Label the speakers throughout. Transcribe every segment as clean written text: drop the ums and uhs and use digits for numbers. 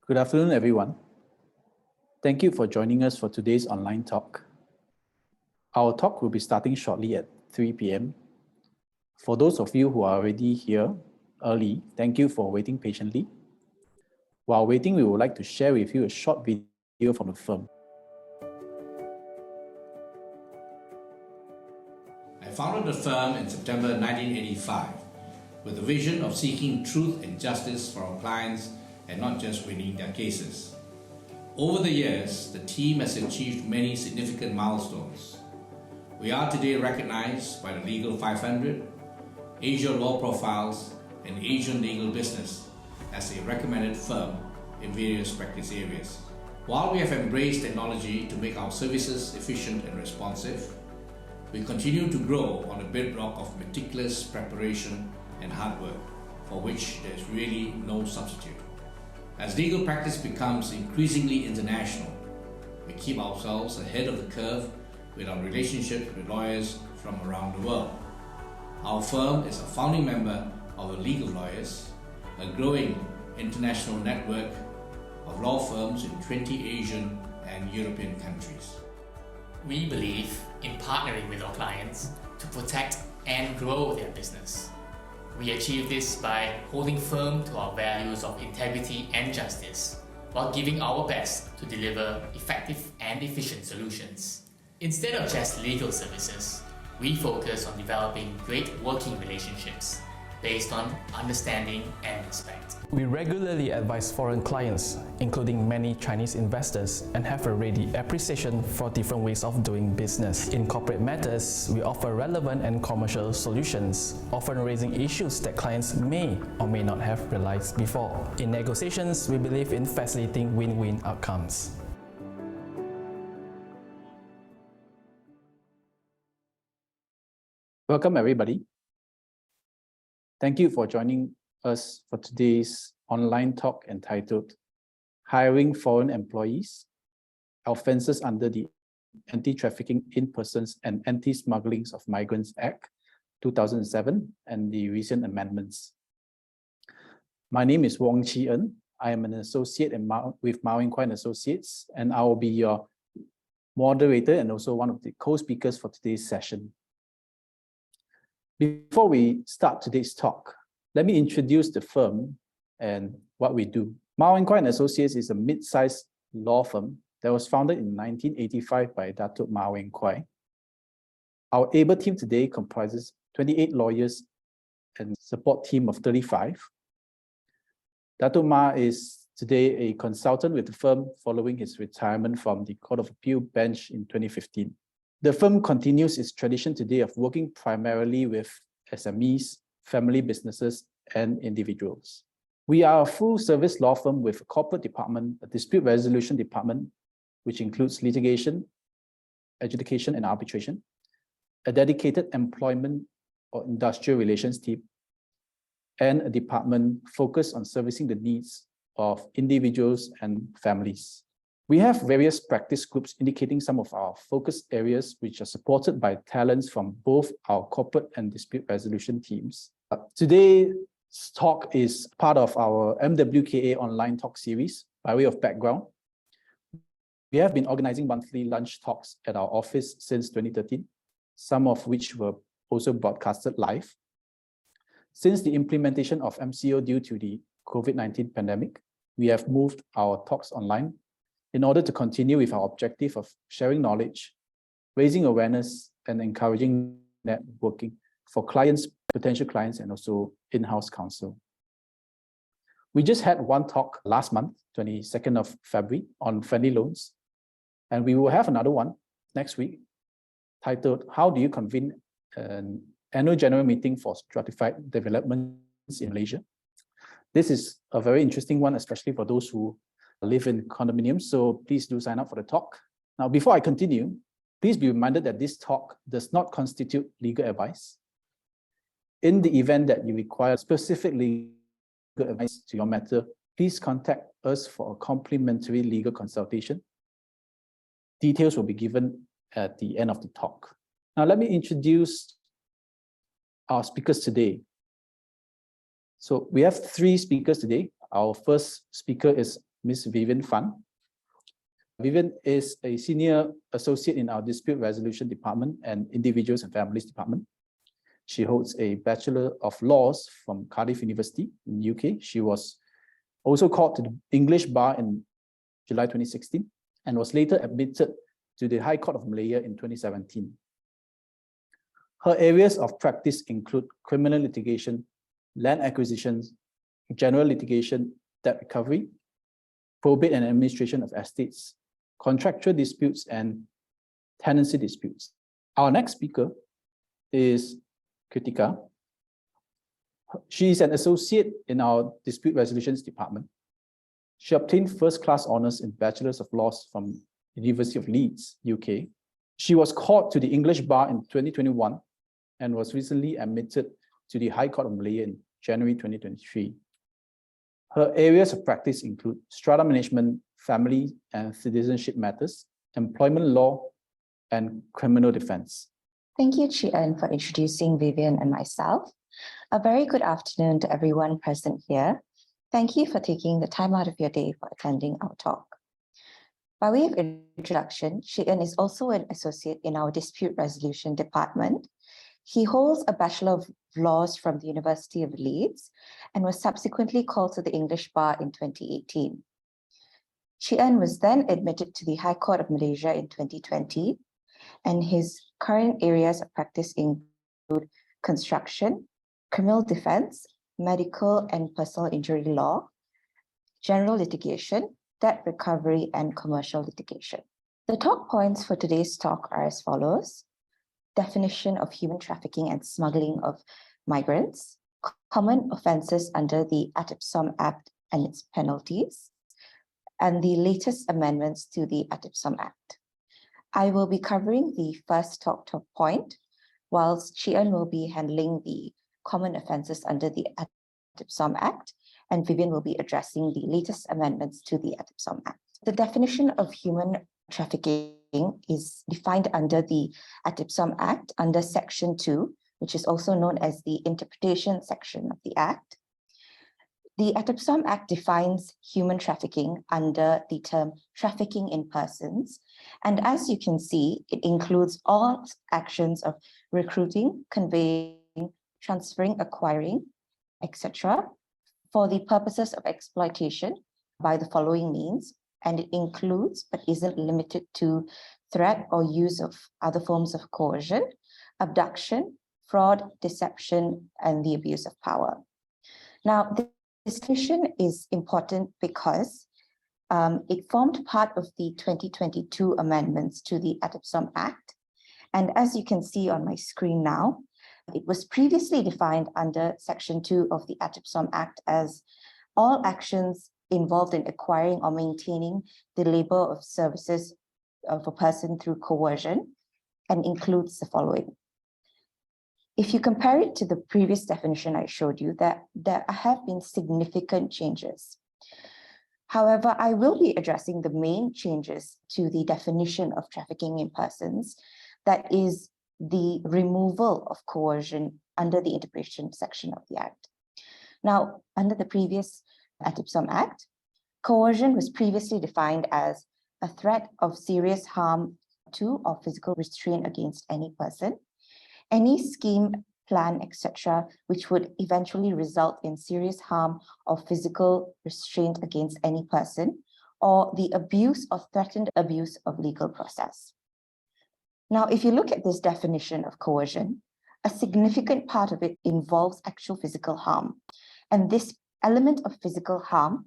Speaker 1: Good afternoon, everyone. Thank you for joining us for today's online talk. Our talk will be starting shortly at 3 p.m. For those of you who are already here early, thank you for waiting patiently. While waiting, we would like to share with you a short video from the firm.
Speaker 2: I founded the firm in September 1985 with the vision of seeking truth and justice for our clients and not just winning their cases. Over the years, the team has achieved many significant milestones. We are today recognized by the Legal 500, Asia Law Profiles, and Asian Legal Business as a recommended firm in various practice areas. While we have embraced technology to make our services efficient and responsive, we continue to grow on the bedrock of meticulous preparation and hard work, for which there is really no substitute. As legal practice becomes increasingly international, we keep ourselves ahead of the curve with our relationships with lawyers from around the world. Our firm is a founding member of the League of Lawyers, a growing international network of law firms in 20 Asian and European countries.
Speaker 3: We believe in partnering with our clients to protect and grow their business. We achieve this by holding firm to our values of integrity and justice, while giving our best to deliver effective and efficient solutions. Instead of just legal services, we focus on developing great working relationships based on understanding and respect.
Speaker 4: We regularly advise foreign clients, including many Chinese investors, and have a ready appreciation for different ways of doing business. In corporate matters, we offer relevant and commercial solutions, often raising issues that clients may or may not have realized before. In negotiations, we believe in facilitating win-win outcomes.
Speaker 1: Welcome, everybody. Thank you for joining us for today's online talk entitled Hiring Foreign Employees, Offences under the Anti-Trafficking in Persons and Anti-Smuggling of Migrants Act 2007 and the recent amendments. My name is Wong Chi En. I am an associate with Mao & Kwai & Associates, and I will be your moderator and also one of the co-speakers for today's session. Before we start today's talk, let me introduce the firm and what we do. Mao & Kwai & Associates is a mid-sized law firm that was founded in 1985 by Datuk Mao & Kwai. Our able team today comprises 28 lawyers and support team of 35. Datuk Ma is today a consultant with the firm following his retirement from the Court of Appeal bench in 2015. The firm continues its tradition today of working primarily with SMEs, family businesses, and individuals. We are a full-service law firm with a corporate department, a dispute resolution department, which includes litigation, adjudication, and arbitration, a dedicated employment or industrial relations team, and a department focused on servicing the needs of individuals and families. We have various practice groups indicating some of our focus areas, which are supported by talents from both our corporate and dispute resolution teams. Today's talk is part of our MWKA online talk series. By way of background, we have been organizing monthly lunch talks at our office since 2013, some of which were also broadcasted live. Since the implementation of MCO due to the COVID-19 pandemic, we have moved our talks online in order to continue with our objective of sharing knowledge, raising awareness, and encouraging networking for clients, potential clients, and also in-house counsel. We just had one talk last month, 22nd of February, on friendly loans, and we will have another one next week titled, How do you convene an annual general meeting for stratified developments in Malaysia? This is a very interesting one, especially for those who live in condominiums, so please do sign up for the talk. Now, before I continue, please be reminded that this talk does not constitute legal advice. In the event that you require specific legal advice to your matter, please contact us for a complimentary legal consultation. Details will be given at the end of the talk. Now, let me introduce our speakers today. So we have three speakers today. Our first speaker is Ms. Vivian Fan. Vivian is a senior associate in our dispute resolution department and individuals and families department. She holds a Bachelor of Laws from Cardiff University in the UK. She was also called to the English bar in July 2016 and was later admitted to the High Court of Malaya in 2017. Her areas of practice include criminal litigation, land acquisitions, general litigation, debt recovery, probate and administration of estates, contractual disputes, and tenancy disputes. Our next speaker is Kritika. She is an associate in our dispute resolutions department. She obtained first-class honors in Bachelors of Laws from University of Leeds, UK. She was called to the English bar in 2021 and was recently admitted to the High Court of Malaya in January 2023. Her areas of practice include strata management, family and citizenship matters, employment law, and criminal defense.
Speaker 5: Thank you, Chi-En, for introducing Vivian and myself. A very good afternoon to everyone present here. Thank you for taking the time out of your day for attending our talk. By way of introduction, Chi-En is also an associate in our dispute resolution department. He holds a Bachelor of Laws from the University of Leeds and was subsequently called to the English bar in 2018. Chi-En was then admitted to the High Court of Malaysia in 2020, and his current areas of practice include construction, criminal defense, medical and personal injury law, general litigation, debt recovery, and commercial litigation. The talk points for today's talk are as follows: definition of human trafficking and smuggling of migrants, common offences under the ATIPSOM Act and its penalties, and the latest amendments to the ATIPSOM Act. I will be covering the first talk point, whilst Chi-En will be handling the common offences under the ATIPSOM Act, and Vivian will be addressing the latest amendments to the ATIPSOM Act. The definition of human trafficking is defined under the ATIPSOM Act under Section 2, which is also known as the interpretation section of the Act. The ATIPSOM Act defines human trafficking under the term trafficking in persons. And as you can see, it includes all actions of recruiting, conveying, transferring, acquiring, etc., for the purposes of exploitation by the following means. And it includes, but isn't limited to, threat or use of other forms of coercion, abduction, fraud, deception, and the abuse of power. Now, this definition is important because it formed part of the 2022 amendments to the ATIPSOM Act. And as you can see on my screen now, it was previously defined under Section 2 of the ATIPSOM Act as all actions involved in acquiring or maintaining the labor of services of a person through coercion, and includes the following. If you compare it to the previous definition I showed you, that there have been significant changes. However, I will be addressing the main changes to the definition of trafficking in persons, that is the removal of coercion under the interpretation section of the Act. Now, under the previous ATIPSOM Act, coercion was previously defined as a threat of serious harm to or physical restraint against any person, any scheme, plan, etc., which would eventually result in serious harm or physical restraint against any person, or the abuse or threatened abuse of legal process. Now, if you look at this definition of coercion, a significant part of it involves actual physical harm. And this element of physical harm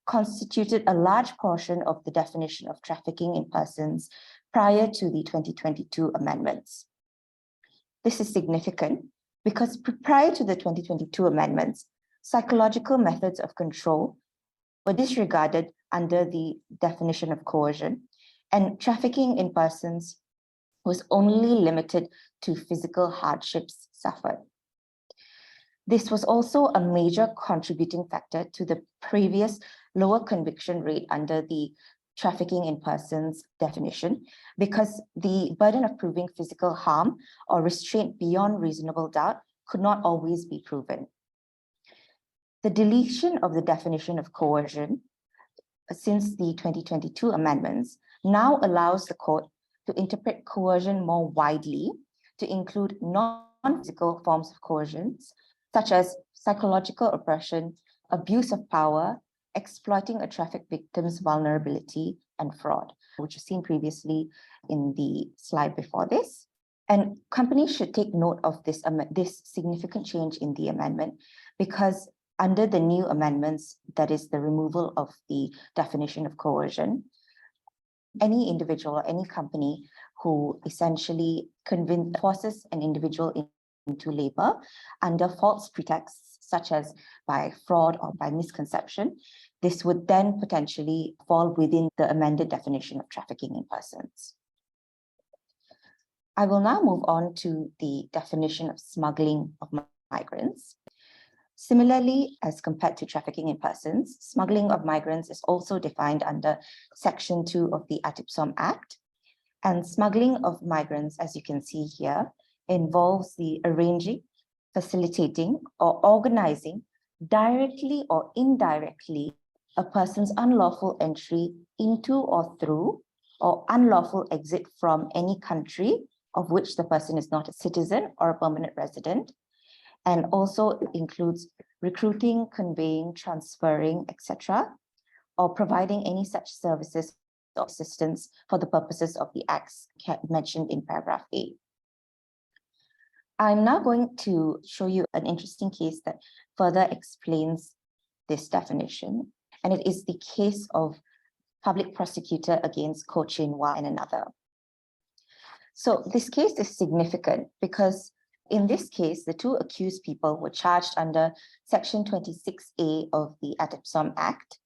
Speaker 5: constituted a large portion of the definition of trafficking in persons prior to the 2022 amendments. This is significant because prior to the 2022 amendments, psychological methods of control were disregarded under the definition of coercion, and trafficking in persons was only limited to physical hardships suffered. This was also a major contributing factor to the previous lower conviction rate under the trafficking in persons definition, because the burden of proving physical harm or restraint beyond reasonable doubt could not always be proven. The deletion of the definition of coercion since the 2022 amendments, now allows the court to interpret coercion more widely to include non-physical forms of coercions, such as psychological oppression, abuse of power, exploiting a trafficked victim's vulnerability, and fraud, which was seen previously in the slide before this. And companies should take note of this significant change in the amendment, because under the new amendments, that is the removal of the definition of coercion, any individual or any company who essentially forces an individual into labor under false pretexts, such as by fraud or by misconception, this would then potentially fall within the amended definition of trafficking in persons. I will now move on to the definition of smuggling of migrants. Similarly, as compared to trafficking in persons, smuggling of migrants is also defined under Section 2 of the ATIPSOM Act. And smuggling of migrants, as you can see here, involves the arranging, facilitating, or organizing directly or indirectly a person's unlawful entry into or through, or unlawful exit from any country of which the person is not a citizen or a permanent resident, and also includes recruiting, conveying, transferring, etc., or providing any such services or assistance for the purposes of the acts mentioned in paragraph A. I'm now going to show you an interesting case that further explains this definition, and it is the case of public prosecutor against Koh Chin Wah and another. So this case is significant because in this case, the two accused people were charged under Section 26A of the ATIPSOM Act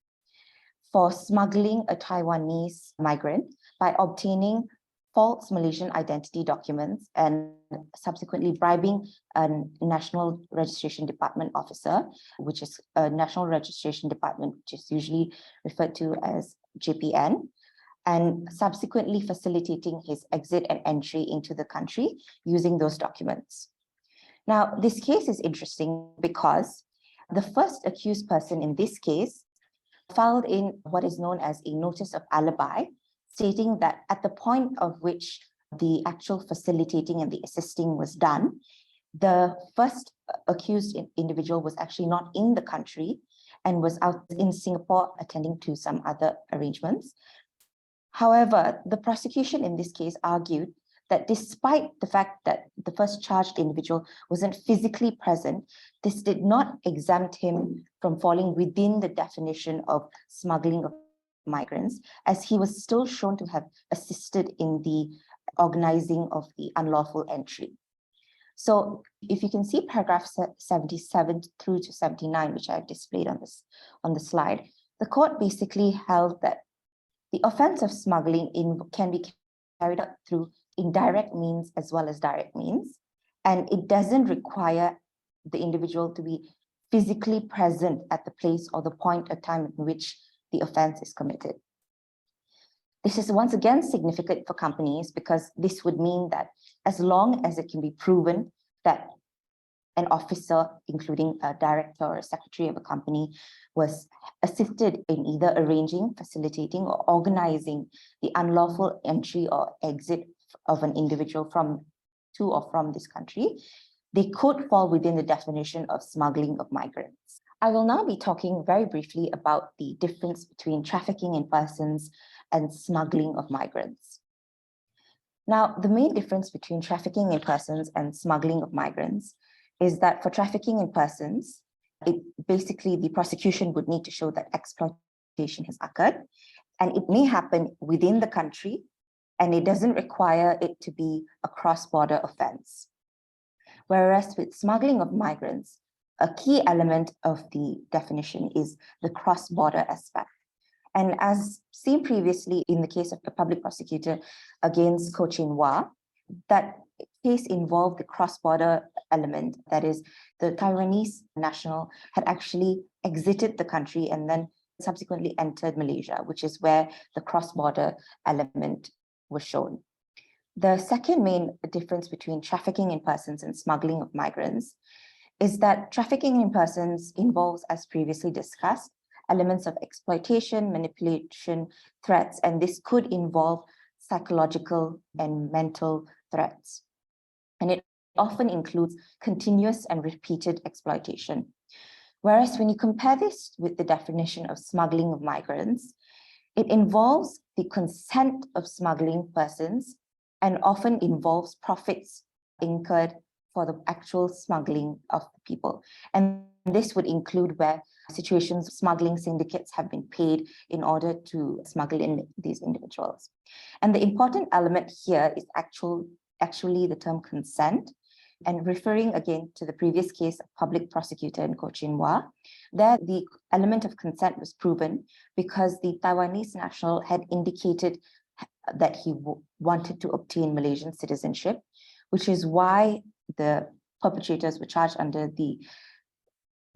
Speaker 5: for smuggling a Taiwanese migrant by obtaining false Malaysian identity documents and subsequently bribing a National Registration Department officer, which is a National Registration Department, which is usually referred to as JPN, and subsequently facilitating his exit and entry into the country using those documents. Now, this case is interesting because the first accused person in this case filed in what is known as a notice of alibi, stating that at the point of which the actual facilitating and the assisting was done, the first accused individual was actually not in the country and was out in Singapore attending to some other arrangements. However, the prosecution in this case argued that despite the fact that the first charged individual wasn't physically present, this did not exempt him from falling within the definition of smuggling of migrants, as he was still shown to have assisted in the organizing of the unlawful entry. So if you can see paragraph 77 through to 79, which I've displayed on the slide, the court basically held that the offense of smuggling can be carried out through indirect means as well as direct means, and it doesn't require the individual to be physically present at the place or the point of time in which the offense is committed. This is once again significant for companies because this would mean that as long as it can be proven that an officer, including a director or a secretary of a company, was assisted in either arranging, facilitating, or organizing the unlawful entry or exit of an individual to or from this country, they could fall within the definition of smuggling of migrants. I will now be talking very briefly about the difference between trafficking in persons and smuggling of migrants. Now, the main difference between trafficking in persons and smuggling of migrants is that for trafficking in persons, basically the prosecution would need to show that exploitation has occurred, and it may happen within the country, and it doesn't require it to be a cross-border offense. Whereas with smuggling of migrants, a key element of the definition is the cross-border aspect. And as seen previously in the case of the public prosecutor against Koh Chin Wah, that case involved the cross-border element. That is, the Taiwanese national had actually exited the country and then subsequently entered Malaysia, which is where the cross-border element was shown. The second main difference between trafficking in persons and smuggling of migrants is that trafficking in persons involves, as previously discussed, elements of exploitation, manipulation, threats, and this could involve psychological and mental threats. And it often includes continuous and repeated exploitation. Whereas when you compare this with the definition of smuggling of migrants, it involves the consent of smuggling persons and often involves profits incurred for the actual smuggling of the people. And this would include where situations smuggling syndicates have been paid in order to smuggle in these individuals. And the important element here is actually the term consent. And referring again to the previous case of public prosecutor in Cochin Hua, there the element of consent was proven because the Taiwanese national had indicated that he wanted to obtain Malaysian citizenship, which is why the perpetrators were charged under the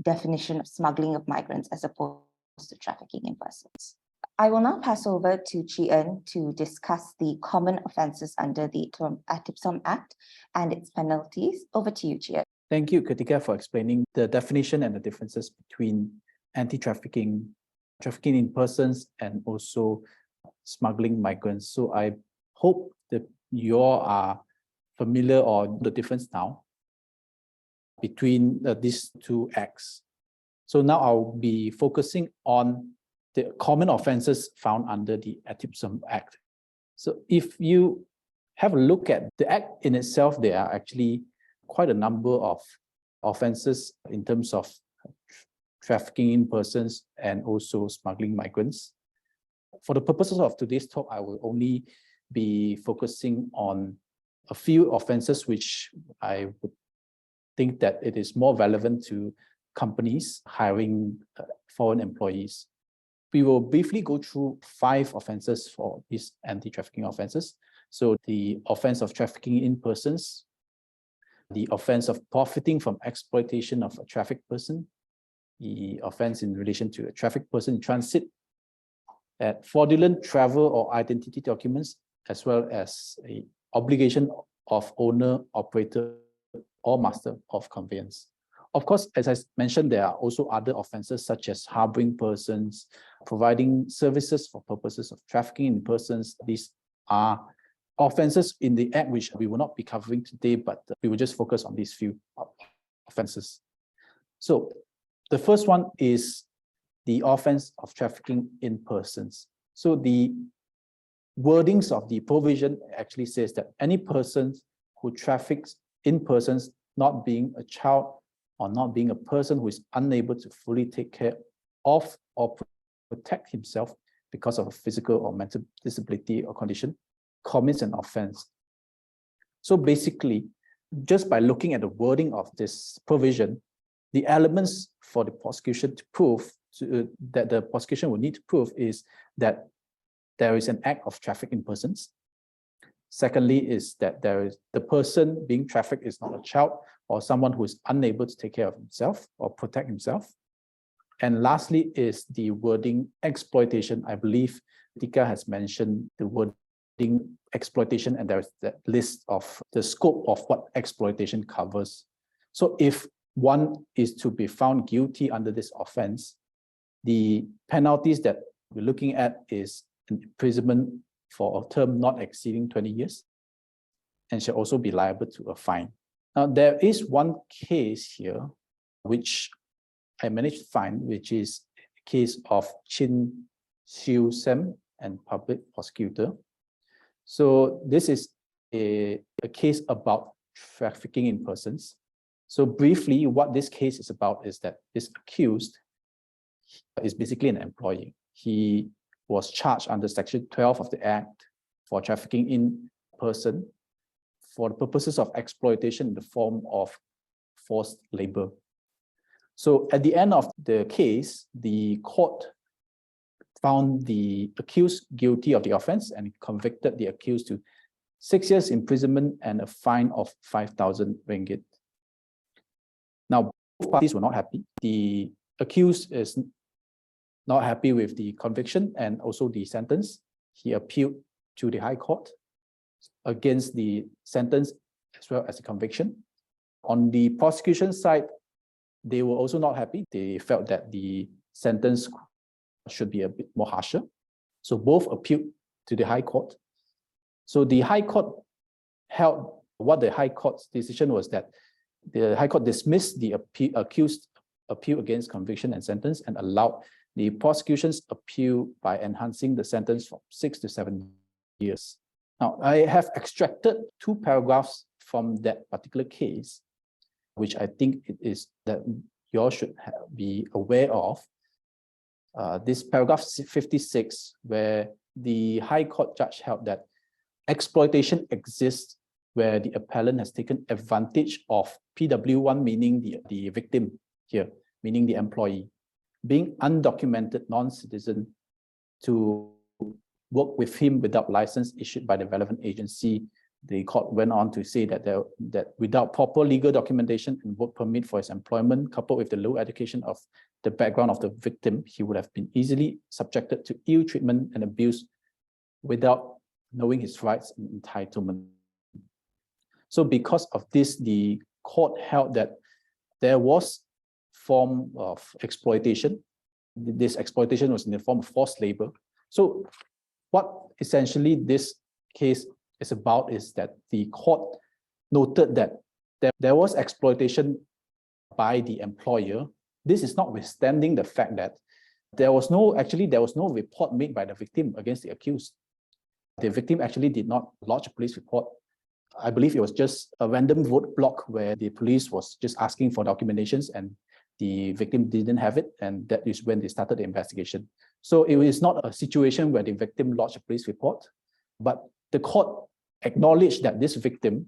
Speaker 5: definition of smuggling of migrants as opposed to trafficking in persons. I will now pass over to Chi En to discuss the common offences under the ATIPSOM Act and its penalties. Over to you, Chi En.
Speaker 1: Thank you, Kritika, for explaining the definition and the differences between anti-trafficking, trafficking in persons, and also smuggling migrants. So I hope that you all are familiar or the difference now between these two acts. So now I'll be focusing on the common offences found under the ATIPSOM Act. So if you have a look at the Act in itself, there are actually quite a number of offences in terms of trafficking in persons and also smuggling migrants. For the purposes of today's talk, I will only be focusing on a few offences which I would think that it is more relevant to companies hiring foreign employees. We will briefly go through 5 offences for these anti-trafficking offences. So the offence of trafficking in persons, the offence of profiting from exploitation of a trafficked person, the offence in relation to a trafficked person in transit, fraudulent travel or identity documents, as well as an obligation of owner, operator, or master of conveyance. Of course, as I mentioned, there are also other offences such as harboring persons, providing services for purposes of trafficking in persons. These are offences in the Act which we will not be covering today, but we will just focus on these few offences. So the first one is the offence of trafficking in persons. So the wordings of the provision actually says that any person who traffics in persons, not being a child or not being a person who is unable to fully take care of or protect himself because of a physical or mental disability or condition, commits an offence. So basically, just by looking at the wording of this provision, the elements for the prosecution to prove that the prosecution will need to prove is that there is an act of traffic in persons. Secondly, is that the person being trafficked is not a child or someone who is unable to take care of himself or protect himself. And lastly is the wording exploitation. I believe Tika has mentioned the wording exploitation, and there is that list of the scope of what exploitation covers. So if one is to be found guilty under this offense, the penalties that we're looking at is imprisonment for a term not exceeding 20 years and shall also be liable to a fine. Now, there is one case here which I managed to find, which is a case of Chin Siu Sem and public prosecutor. So this is a case about trafficking in persons. So briefly, what this case is about is that this accused is basically an employee. He was charged under Section 12 of the Act for trafficking in person for the purposes of exploitation in the form of forced labor. So at the end of the case, the court found the accused guilty of the offense and convicted the accused to 6 years imprisonment and a fine of 5,000 ringgit. Now, both parties were not happy. The accused is not happy with the conviction and also the sentence. He appealed to the High Court against the sentence as well as the conviction. On the prosecution side, they were also not happy. They felt that the sentence should be a bit more harsher. So both appealed to the High Court. So the High Court held, what the High Court's decision was that the High Court dismissed the accused appeal against conviction and sentence and allowed the prosecution's appeal by enhancing the sentence from 6 to 7 years. Now, I have extracted 2 paragraphs from that particular case, which I think it is that you all should be aware of. This paragraph 56, where the High Court judge held that exploitation exists where the appellant has taken advantage of PW1, meaning the victim here, meaning the employee, being undocumented non-citizen to work with him without license issued by the relevant agency. The court went on to say that that without proper legal documentation and work permit for his employment, coupled with the low education of the background of the victim, he would have been easily subjected to ill treatment and abuse without knowing his rights and entitlement. So because of this, the court held that there was form of exploitation. This exploitation was in the form of forced labor. So what essentially this case is about is that the court noted that there was exploitation by the employer. This is notwithstanding the fact that there was no report made by the victim against the accused. The victim actually did not lodge a police report. I believe it was just a random vote block where the police was just asking for documentations and the victim didn't have it, and that is when they started the investigation. So it is not a situation where the victim lodged a police report, but the court acknowledged that this victim,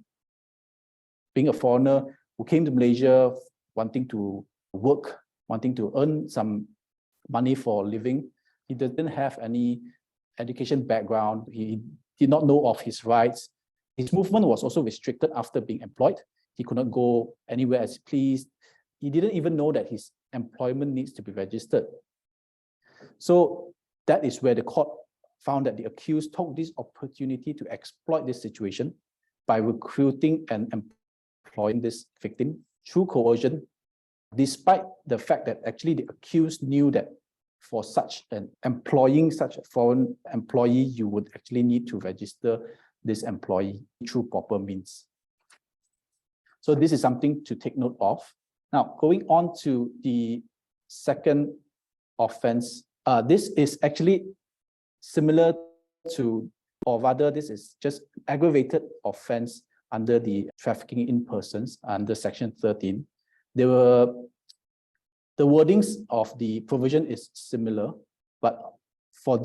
Speaker 1: being a foreigner who came to Malaysia wanting to work, wanting to earn some money for a living, he didn't have any education background, he did not know of his rights. His movement was also restricted after being employed. He could not go anywhere as he pleased. He didn't even know that his employment needs to be registered. So that is where the court found that the accused took this opportunity to exploit this situation by recruiting and employing this victim through coercion, despite the fact that actually the accused knew that for such a foreign employee, you would actually need to register this employee through proper means. So this is something to take note of. Now, going on to the second offense, this is actually similar to, or rather, this is just aggravated offense under the trafficking in persons under Section 13. The wordings of the provision is similar, but for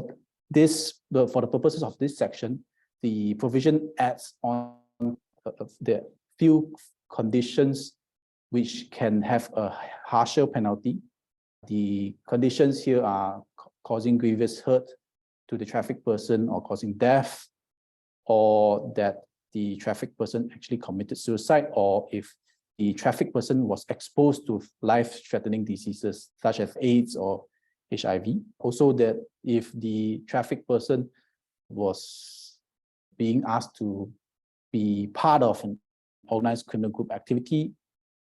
Speaker 1: the purposes of this section, the provision adds on the few conditions which can have a harsher penalty. The conditions here are causing grievous hurt to the trafficked person or causing death, or that the trafficked person actually committed suicide, or if the trafficked person was exposed to life-threatening diseases such as AIDS or HIV. Also that if the trafficked person was being asked to be part of an organized criminal group activity,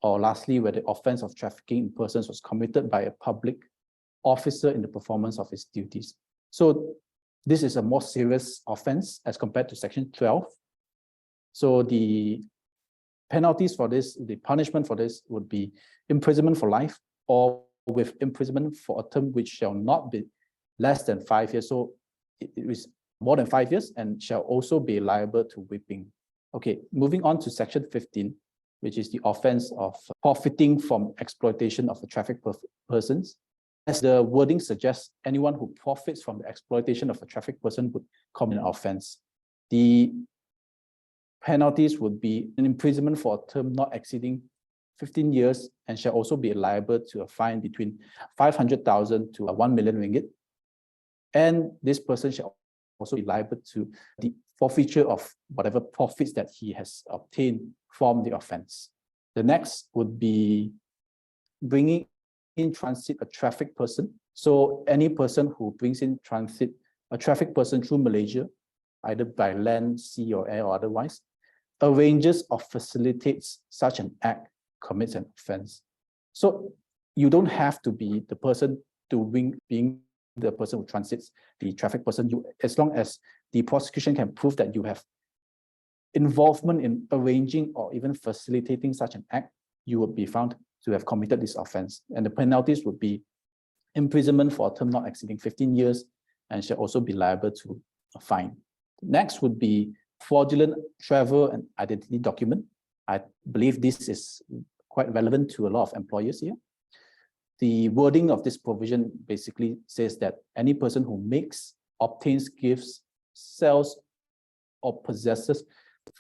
Speaker 1: or lastly, where the offense of trafficking in persons was committed by a public officer in the performance of his duties. So this is a more serious offense as compared to Section 12. So the penalties for this, the punishment for this would be imprisonment for life, or with imprisonment for a term which shall not be less than 5 years. So it is more than 5 years and shall also be liable to whipping. Okay, moving on to Section 15, which is the offense of profiting from exploitation of the trafficked persons. As the wording suggests, anyone who profits from the exploitation of a trafficked person would commit an offense. The penalties would be an imprisonment for a term not exceeding 15 years and shall also be liable to a fine between 500,000 to 1 million ringgit. And this person shall also be liable to the forfeiture of whatever profits that he has obtained from the offense. The next would be bringing in transit a trafficked person. So any person who brings in transit a trafficked person through Malaysia, either by land, sea, or air, or otherwise, arranges or facilitates such an act, commits an offense. So you don't have to be the person being the person who transits the trafficked person, as long as the prosecution can prove that you have involvement in arranging or even facilitating such an act, you would be found to have committed this offence. And the penalties would be imprisonment for a term not exceeding 15 years and shall also be liable to a fine. Next would be fraudulent travel and identity document. I believe this is quite relevant to a lot of employers here. The wording of this provision basically says that any person who makes, obtains, gives, sells, or possesses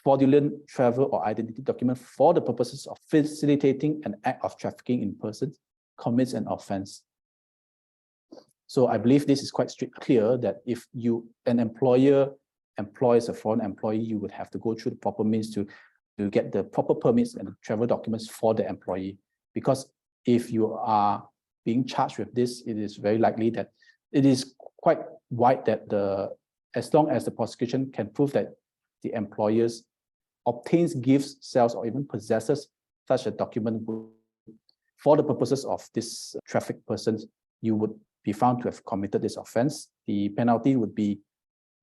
Speaker 1: fraudulent travel or identity document for the purposes of facilitating an act of trafficking in persons commits an offence. So I believe this is quite clear that if an employer employs a foreign employee, you would have to go through the proper means to get the proper permits and the travel documents for the employee. Because if you are being charged with this, it is very likely that it is quite wide that as long as the prosecution can prove that the employers obtains, gives, sells, or even possesses such a document for the purposes of this trafficked persons, you would be found to have committed this offence. The penalty would be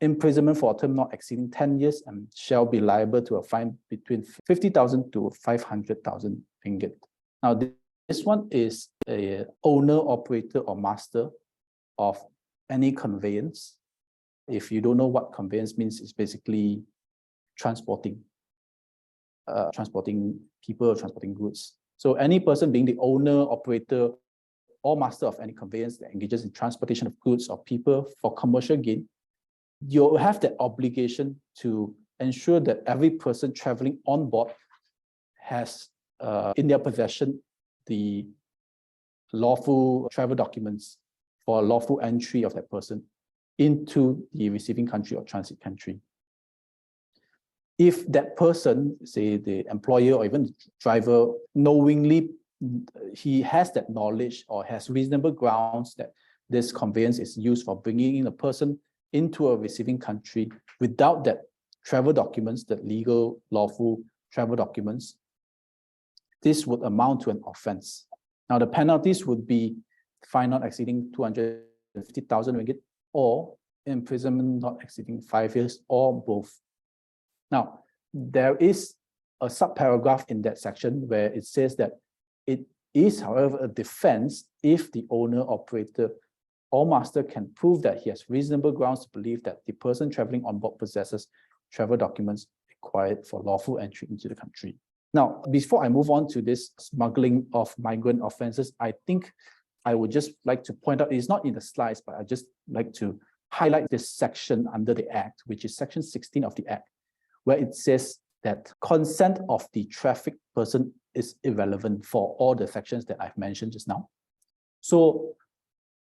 Speaker 1: imprisonment for a term not exceeding 10 years and shall be liable to a fine between 50,000 to 500,000 ringgit. Now, this one is a owner, operator, or master of any conveyance. If you don't know what conveyance means, it's basically transporting people, transporting goods. So any person being the owner, operator, or master of any conveyance that engages in transportation of goods or people for commercial gain, you have that obligation to ensure that every person traveling on board has in their possession the lawful travel documents for lawful entry of that person into the receiving country or transit country. If that person, say the employer or even the driver, knowingly he has that knowledge or has reasonable grounds that this conveyance is used for bringing in a person into a receiving country without that travel documents, that legal, lawful travel documents, this would amount to an offence. Now, the penalties would be fine not exceeding 250,000 ringgit or imprisonment not exceeding 5 years or both. Now, there is a subparagraph in that section where it says that it is, however, a defense if the owner, operator, or master can prove that he has reasonable grounds to believe that the person traveling on board possesses travel documents required for lawful entry into the country. Now, before I move on to this smuggling of migrant offences, I think I would just like to point out, it's not in the slides, but I just like to highlight this section under the Act, which is section 16 of the Act, where it says that consent of the trafficked person is irrelevant for all the sections that I've mentioned just now. So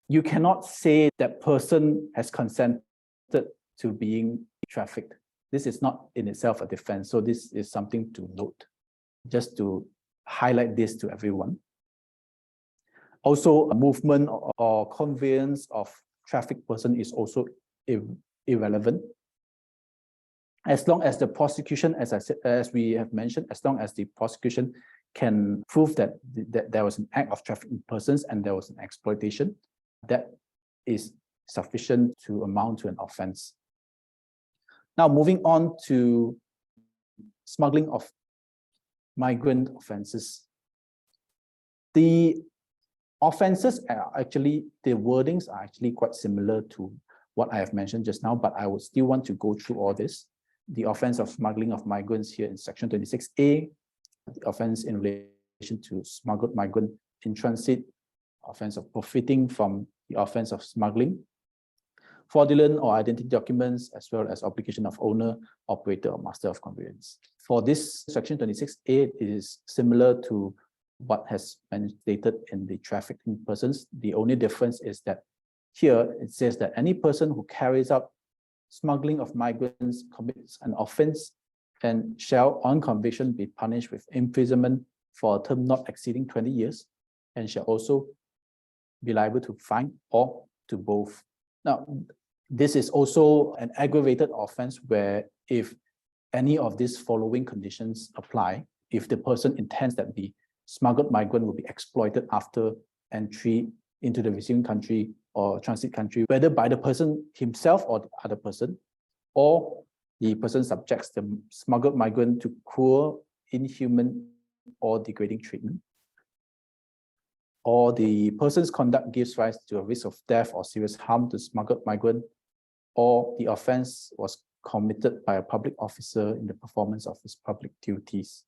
Speaker 1: you cannot say that person has consented to being trafficked. This is not in itself a defense. So this is something to note, just to highlight this to everyone. Also, a movement or conveyance of trafficked person is also irrelevant. As long as the prosecution, as I said, as we have mentioned, as long as the prosecution can prove that there was an act of trafficking persons and there was an exploitation, that is sufficient to amount to an offence. Now, moving on to smuggling of migrant offences. The offences are actually, the wordings are actually quite similar to what I have mentioned just now, but I would still want to go through all this. The offence of smuggling of migrants here in section 26A, the offence in relation to smuggled migrant in transit, offence of profiting from the offence of smuggling, fraudulent or identity documents, as well as obligation of owner, operator, or master of conveyance. For this section 26A, it is similar to what has been stated in the trafficking persons. The only difference is that here it says that any person who carries out smuggling of migrants commits an offence and shall, on conviction, be punished with imprisonment for a term not exceeding 20 years and shall also be liable to fine or to both. Now, this is also an aggravated offence where if any of these following conditions apply, if the person intends that the smuggled migrant will be exploited after entry into the receiving country, or transit country, whether by the person himself or the other person, or the person subjects the smuggled migrant to cruel, inhuman, or degrading treatment, or the person's conduct gives rise to a risk of death or serious harm to smuggled migrant, or the offence was committed by a public officer in the performance of his public duties.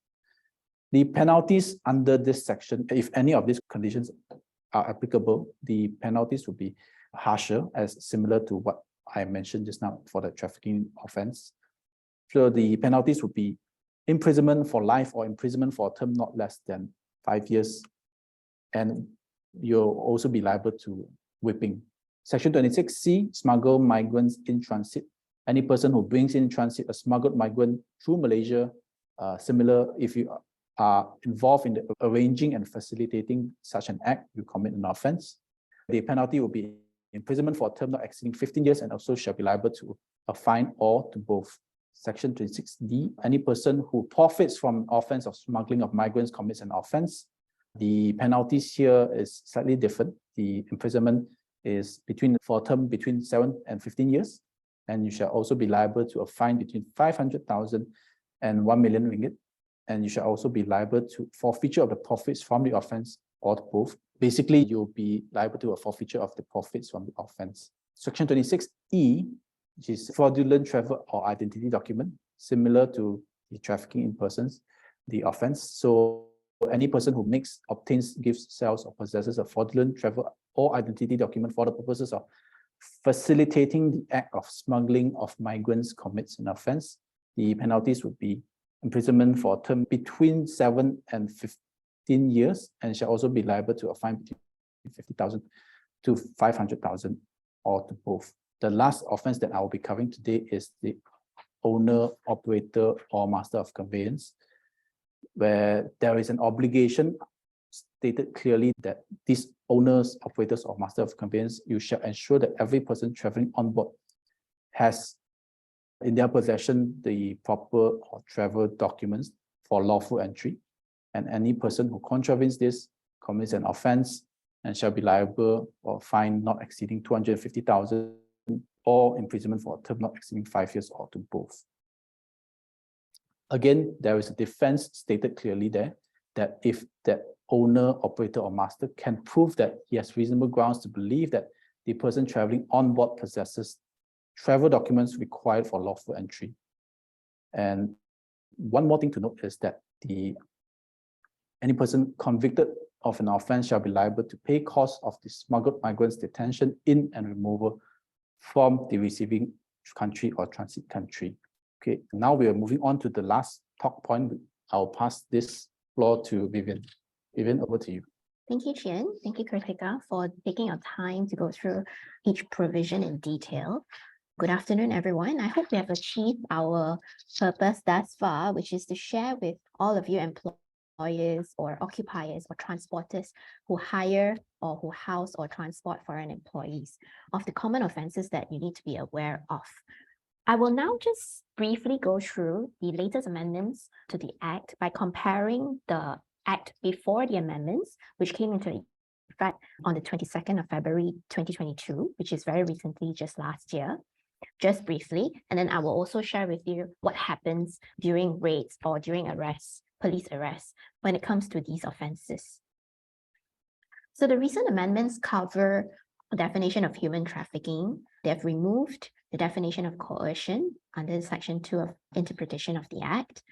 Speaker 1: The penalties under this section, if any of these conditions are applicable, the penalties will be harsher, as similar to what I mentioned just now for the trafficking offence. So the penalties would be imprisonment for life or imprisonment for a term not less than 5 years. And you'll also be liable to whipping. Section 26C, smuggled migrants in transit. Any person who brings in transit a smuggled migrant through Malaysia, similar, if you are involved in the arranging and facilitating such an act, you commit an offence. The penalty will be imprisonment for a term not exceeding 15 years and also shall be liable to a fine or to both. Section 26D, any person who profits from offence of smuggling of migrants commits an offence. The penalties here is slightly different. The imprisonment is for a term between 7 and 15 years, and you shall also be liable to a fine between 500,000 and 1 million ringgit, and you shall also be liable to forfeiture of the profits from the offence or to both. Basically, you'll be liable to a forfeiture of the profits from the offence. Section 26E, which is fraudulent travel or identity document, similar to the trafficking in persons, the offence. So any person who makes, obtains, gives, sells, or possesses a fraudulent travel or identity document for the purposes of facilitating the act of smuggling of migrants commits an offence. The penalties would be imprisonment for a term between 7 and 15 years and shall also be liable to a fine between 50,000 to 500,000 or to both. The last offence that I will be covering today is the owner, operator, or master of conveyance, where there is an obligation stated clearly that these owners, operators, or master of conveyance, you shall ensure that every person traveling on board has in their possession the proper or travel documents for lawful entry, and any person who contravenes this commits an offence and shall be liable for a fine not exceeding 250,000 or imprisonment for a term not exceeding 5 years or to both. Again, there is a defense stated clearly there that if that owner, operator, or master can prove that he has reasonable grounds to believe that the person traveling on board possesses travel documents required for lawful entry. And one more thing to note is that any person convicted of an offence shall be liable to pay costs of the smuggled migrants' detention in and removal from the receiving country or transit country. Okay, now we are moving on to the last talk point. I'll pass this floor to Vivian. Vivian, over to you.
Speaker 6: Thank you, Chien. Thank you, Kritika, for taking your time to go through each provision in detail. Good afternoon, everyone. I hope we have achieved our purpose thus far, which is to share with all of you employers or occupiers or transporters who hire or who house or transport foreign employees of the common offences that you need to be aware of. I will now just briefly go through the latest amendments to the Act by comparing the Act before the amendments, which came into effect on the 22nd of February 2022, which is very recently, just last year, just briefly. And then I will also share with you what happens during raids or during arrests, police arrests, when it comes to these offences. So the recent amendments cover the definition of human trafficking. They have removed the definition of coercion under Section 2 of Interpretation of the Act.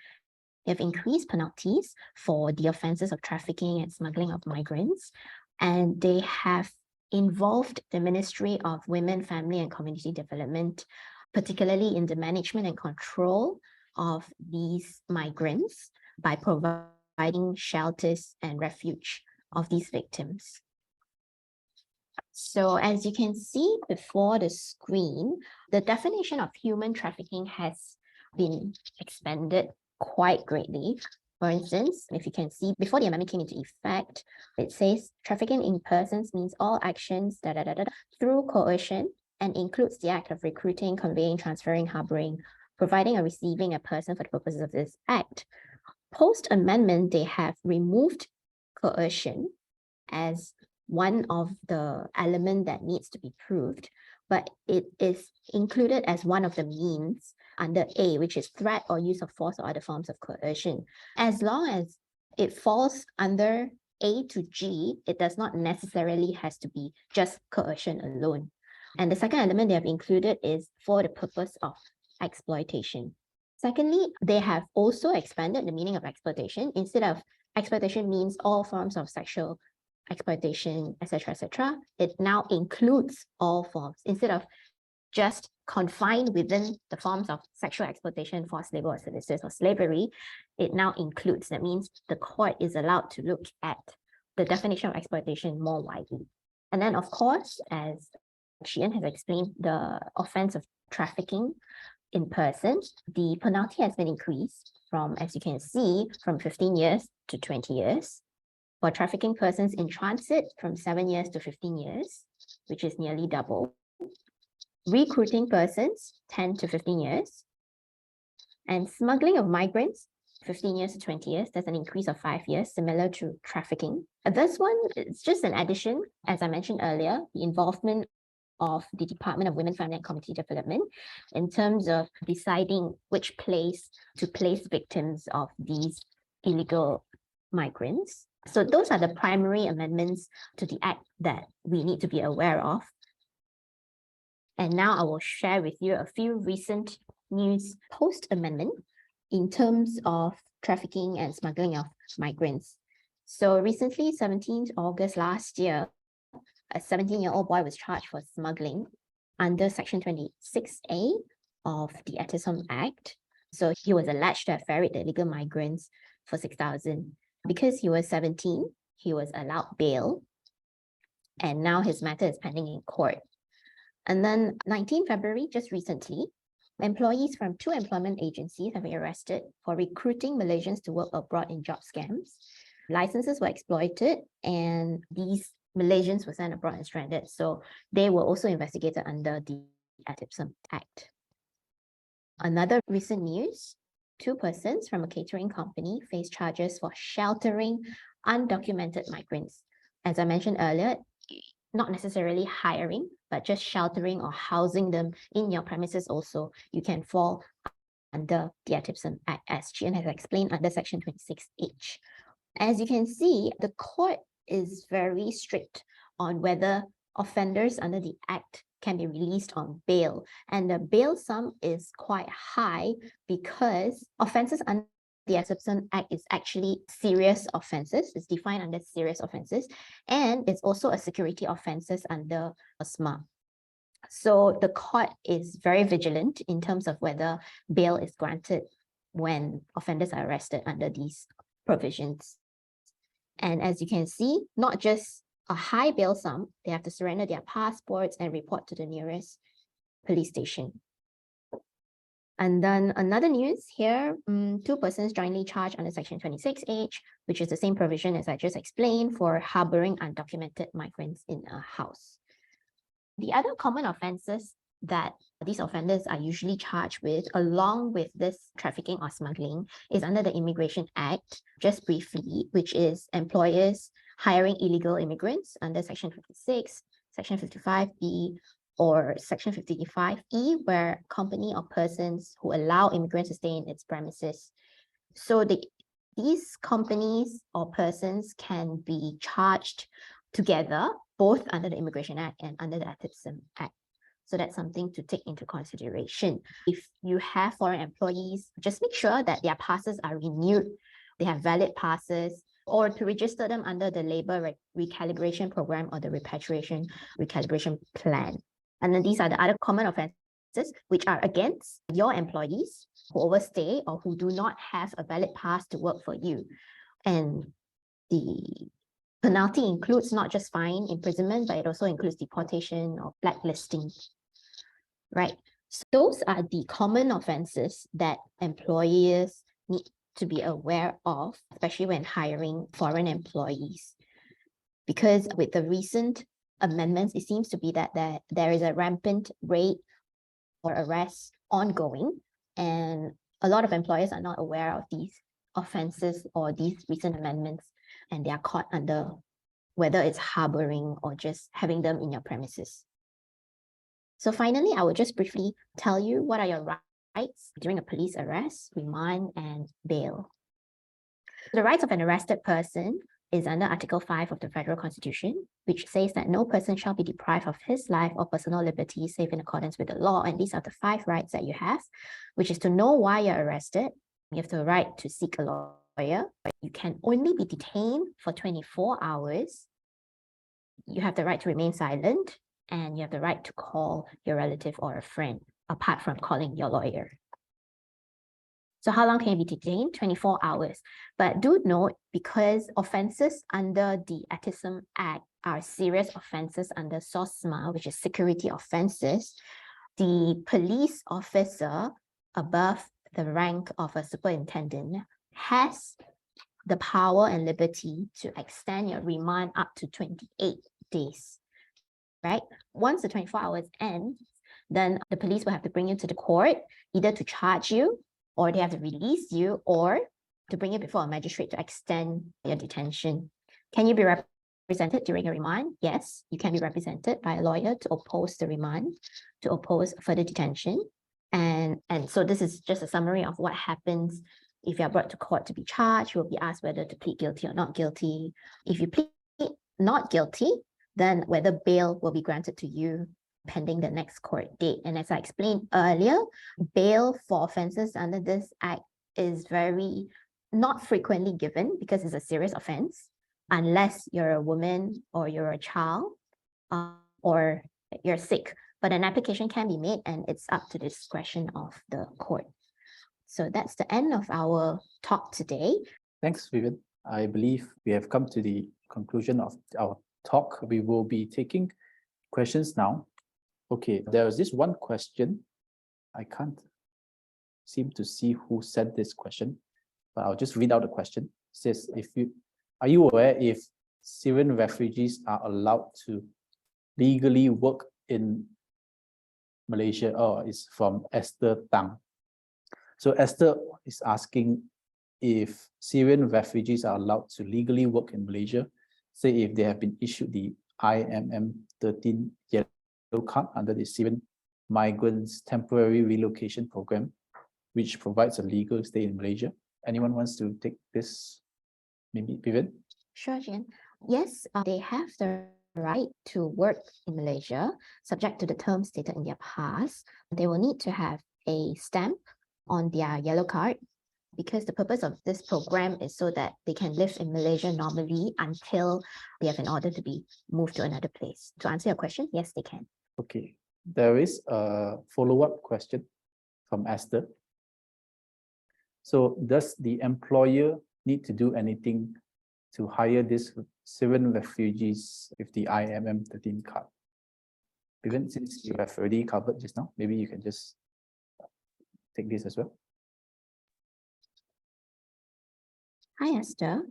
Speaker 6: They have increased penalties for the offences of trafficking and smuggling of migrants, and they have involved the Ministry of Women, Family and Community Development, particularly in the management and control of these migrants by providing shelters and refuge of these victims. So as you can see before the screen, the definition of human trafficking has been expanded quite greatly. For instance, if you can see, before the amendment came into effect, it says trafficking in persons means all actions through coercion and includes the act of recruiting, conveying, transferring, harboring, providing or receiving a person for the purposes of this act. Post-amendment, they have removed coercion as one of the elements that needs to be proved, but it is included as one of the means under A, which is threat or use of force or other forms of coercion. As long as it falls under A to G, it does not necessarily has to be just coercion alone. And the second element they have included is for the purpose of exploitation. Secondly, they have also expanded the meaning of exploitation. Instead of exploitation means all forms of sexual exploitation, etc., it now includes all forms. Instead of just confined within the forms of sexual exploitation, forced labor or services or slavery, it now includes. That means the court is allowed to look at the definition of exploitation more widely. And then, of course, as Xian has explained, the offense of trafficking in person, the penalty has been increased from, as you can see, from 15 years to 20 years. For trafficking persons in transit, from 7 years to 15 years, which is nearly double. Recruiting persons, 10 to 15 years. And smuggling of migrants, 15 years to 20 years. That's an increase of 5 years, similar to trafficking. This one is just an addition, as I mentioned earlier, the involvement of the Department of Women, Family and Community Development in terms of deciding which place to place victims of these illegal migrants. So those are the primary amendments to the Act that we need to be aware of. And now I will share with you a few recent news post-amendment in terms of trafficking and smuggling of migrants. So recently, 17th August last year, a 17-year-old boy was charged for smuggling under Section 26A of the ATIPSOM Act. So he was alleged to have ferried the illegal migrants for 6,000. Because he was 17, he was allowed bail, and now his matter is pending in court. And then 19 February, just recently, employees from 2 employment agencies have been arrested for recruiting Malaysians to work abroad in job scams. Licenses were exploited, and these Malaysians were sent abroad and stranded. So they were also investigated under the ATIPSOM Act. Another recent news, 2 persons from a catering company face charges for sheltering undocumented migrants. As I mentioned earlier, not necessarily hiring, but just sheltering or housing them in your premises also, you can fall under the ATIPSOM Act, as Chian has explained, under Section 26H. As you can see, the court is very strict on whether offenders under the Act can be released on bail. And the bail sum is quite high because offences under the ATIPSOM Act is actually serious offences. It's defined under serious offences, and it's also a security offences under SMA. So the court is very vigilant in terms of whether bail is granted when offenders are arrested under these provisions. And as you can see, not just a high bail sum, they have to surrender their passports and report to the nearest police station. And then another news here, 2 persons jointly charged under Section 26H, which is the same provision as I just explained for harboring undocumented migrants in a house. The other common offenses that these offenders are usually charged with, along with this trafficking or smuggling, is under the Immigration Act, just briefly, which is employers hiring illegal immigrants under Section 56, Section 55B, or Section 55E, where company or persons who allow immigrants to stay in its premises. So these companies or persons can be charged together, both under the Immigration Act and under the ATIPSOM Act. So that's something to take into consideration. If you have foreign employees, just make sure that their passes are renewed, they have valid passes, or to register them under the labor recalibration program or the repatriation recalibration plan. And then these are the other common offenses which are against your employees who overstay or who do not have a valid pass to work for you. And the penalty includes not just fine, imprisonment, but it also includes deportation or blacklisting. Right. So those are the common offenses that employers need to be aware of, especially when hiring foreign employees. Because with the recent amendments, it seems to be that there is a rampant rate or arrests ongoing, and a lot of employers are not aware of these offenses or these recent amendments, and they are caught under whether it's harboring or just having them in your premises. So finally, I will just briefly tell you what are your rights during a police arrest, remand, and bail. The rights of an arrested person is under Article 5 of the Federal Constitution, which says that no person shall be deprived of his life or personal liberty save in accordance with the law. And these are the 5 rights that you have, which is to know why you're arrested. You have the right to seek a lawyer. You can only be detained for 24 hours. You have the right to remain silent, and you have the right to call your relative or a friend, apart from calling your lawyer. So how long can you be detained? 24 hours. But do note, because offences under the ATIPSOM Act are serious offences under SOSMA, which is security offences, the police officer above the rank of a superintendent has the power and liberty to extend your remand up to 28 days, right? Once the 24 hours ends, then the police will have to bring you to the court, either to charge you, or they have to release you, or to bring you before a magistrate to extend your detention. Can you be represented during a remand? Yes, you can be represented by a lawyer to oppose the remand, to oppose further detention. And so this is just a summary of what happens if you are brought to court to be charged. You will be asked whether to plead guilty or not guilty. If you plead not guilty, then whether bail will be granted to you pending the next court date. And as I explained earlier, bail for offences under this act is very not frequently given because it's a serious offence, unless you're a woman or you're a child or you're sick. But an application can be made, and it's up to the discretion of the court. So that's the end of our talk today.
Speaker 1: Thanks, Vivian. I believe we have come to the conclusion of our talk. We will be taking questions now. Okay, there is this one question. I can't seem to see who sent this question, but I'll just read out the question. It says, are you aware if Syrian refugees are allowed to legally work in Malaysia? Oh, it's from Esther Tang. So Esther is asking if Syrian refugees are allowed to legally work in Malaysia, say if they have been issued the IMM 13 yellow card under the Syrian Migrants Temporary Relocation Program, which provides a legal stay in Malaysia. Anyone wants to take this? Maybe Vivian?
Speaker 6: Sure, Jen. Yes, they have the right to work in Malaysia, subject to the terms stated in their pass. They will need to have a stamp on their yellow card, because the purpose of this program is so that they can live in Malaysia normally until they have an order to be moved to another place. To answer your question, yes, they can.
Speaker 1: Okay, there is a follow-up question from Esther. So does the employer need to do anything to hire these Syrian refugees with the IMM 13 card? Even since you have already covered just now, maybe you can just take this as well.
Speaker 6: Hi, Esther.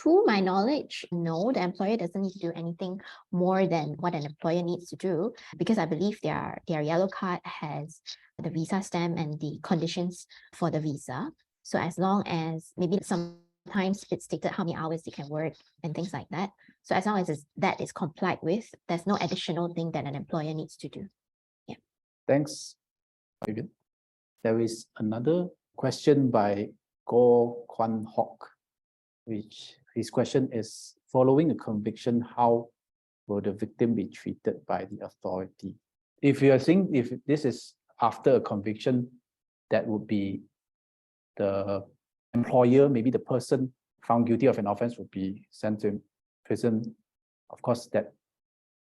Speaker 6: To my knowledge, no, the employer doesn't need to do anything more than what an employer needs to do, because I believe their yellow card has the visa stamp and the conditions for the visa. So as long as maybe sometimes it's stated how many hours they can work and things like that. So as long as that is complied with, there's no additional thing that an employer needs to do. Yeah.
Speaker 1: Thanks, Vivian. There is another question by Goh Kwan Hock, which his question is, following a conviction, how will the victim be treated by the authority? If you are saying if this is after a conviction, that would be the employer, maybe the person found guilty of an offense would be sent to prison. Of course, that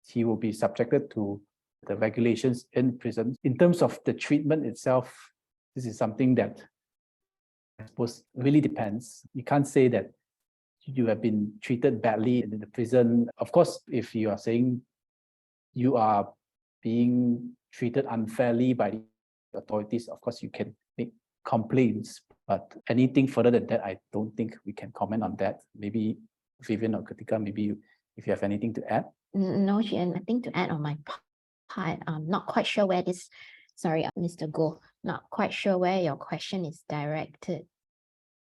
Speaker 1: he will be subjected to the regulations in prison. In terms of the treatment itself, this is something that I suppose really depends. You can't say that you have been treated badly in the prison. Of course, if you are saying you are being treated unfairly by the authorities, of course you can make complaints. But anything further than that, I don't think we can comment on that. Maybe Vivian or Kritika, maybe if you have anything to add.
Speaker 6: No, Jen, nothing to add on my part. I'm not quite sure where this, sorry, Mr. Goh, not quite sure where your question is directed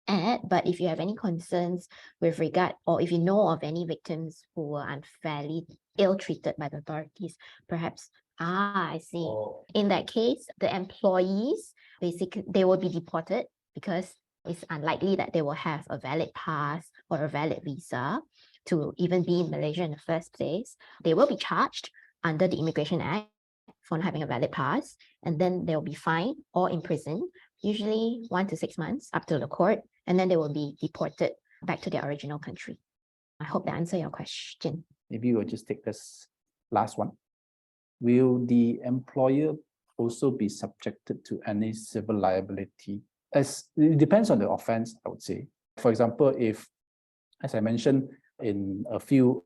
Speaker 6: add, but if you have any concerns with regard, or if you know of any victims who were unfairly ill-treated by the authorities, perhaps, I see. In that case, the employees, basically, they will be deported because it's unlikely that they will have a valid pass or a valid visa to even be in Malaysia in the first place. They will be charged under the Immigration Act for not having a valid pass, and then they'll be fined or imprisoned, usually 1 to 6 months up to the court, and then they will be deported back to their original country. I hope that answers your question.
Speaker 1: Maybe we'll just take this last one. Will the employer also be subjected to any civil liability? As it depends on the offense, I would say. For example, if, as I mentioned, in a few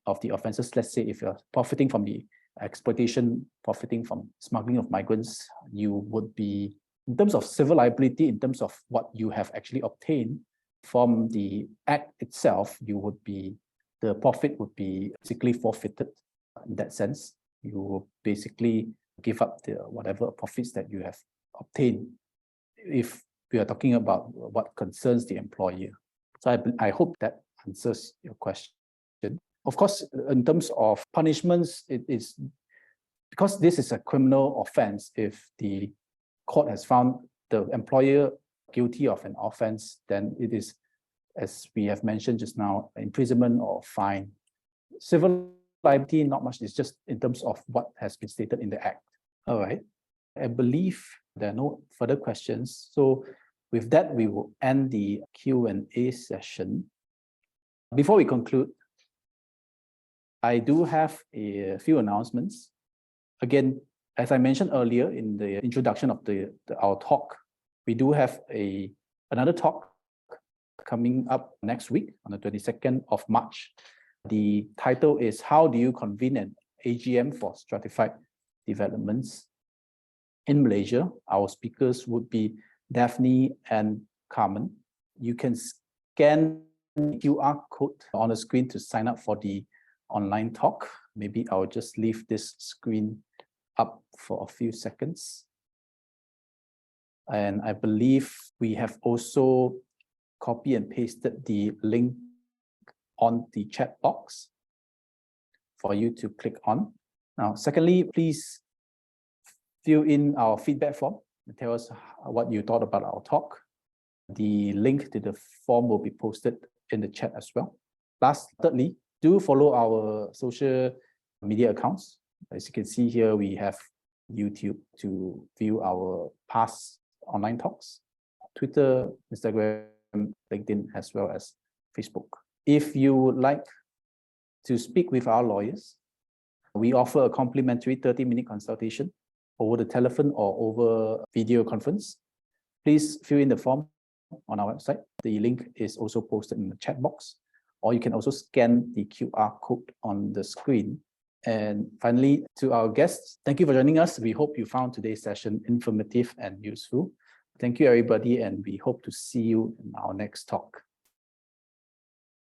Speaker 1: of the offenses, let's say if you're profiting from the exploitation, profiting from smuggling of migrants, you would be, in terms of civil liability, in terms of what you have actually obtained from the act itself, you would be, the profit would be basically forfeited. In that sense, you will basically give up the whatever profits that you have obtained, if we are talking about what concerns the employer. So I hope that answers your question. Of course, in terms of punishments, it is because this is a criminal offense. If the court has found the employer guilty of an offense, then it is, as we have mentioned just now, imprisonment or fine. Civil liability, not much. It's just in terms of what has been stated in the act. All right. I believe there are no further questions. So with that, we will end the Q&A session. Before we conclude, I do have a few announcements. Again, as I mentioned earlier in the introduction of our talk, we do have another talk coming up next week on the 22nd of March. The title is How Do You Convene an AGM for Stratified Developments in Malaysia? Our speakers would be Daphne and Carmen. You can scan the QR code on the screen to sign up for the online talk. Maybe I'll just leave this screen up for a few seconds. And I believe we have also copy and pasted the link on the chat box for you to click on. Now, secondly, please fill in our feedback form and tell us what you thought about our talk. The link to the form will be posted in the chat as well. Thirdly, do follow our social media accounts. As you can see here, we have YouTube to view our past online talks, Twitter, Instagram, LinkedIn, as well as Facebook. If you would like to speak with our lawyers, we offer a complimentary 30-minute consultation over the telephone or over video conference. Please fill in the form on our website. The link is also posted in the chat box, or you can also scan the QR code on the screen. And finally, to our guests, thank you for joining us. We hope you found today's session informative and useful. Thank you, everybody, and we hope to see you in our next talk.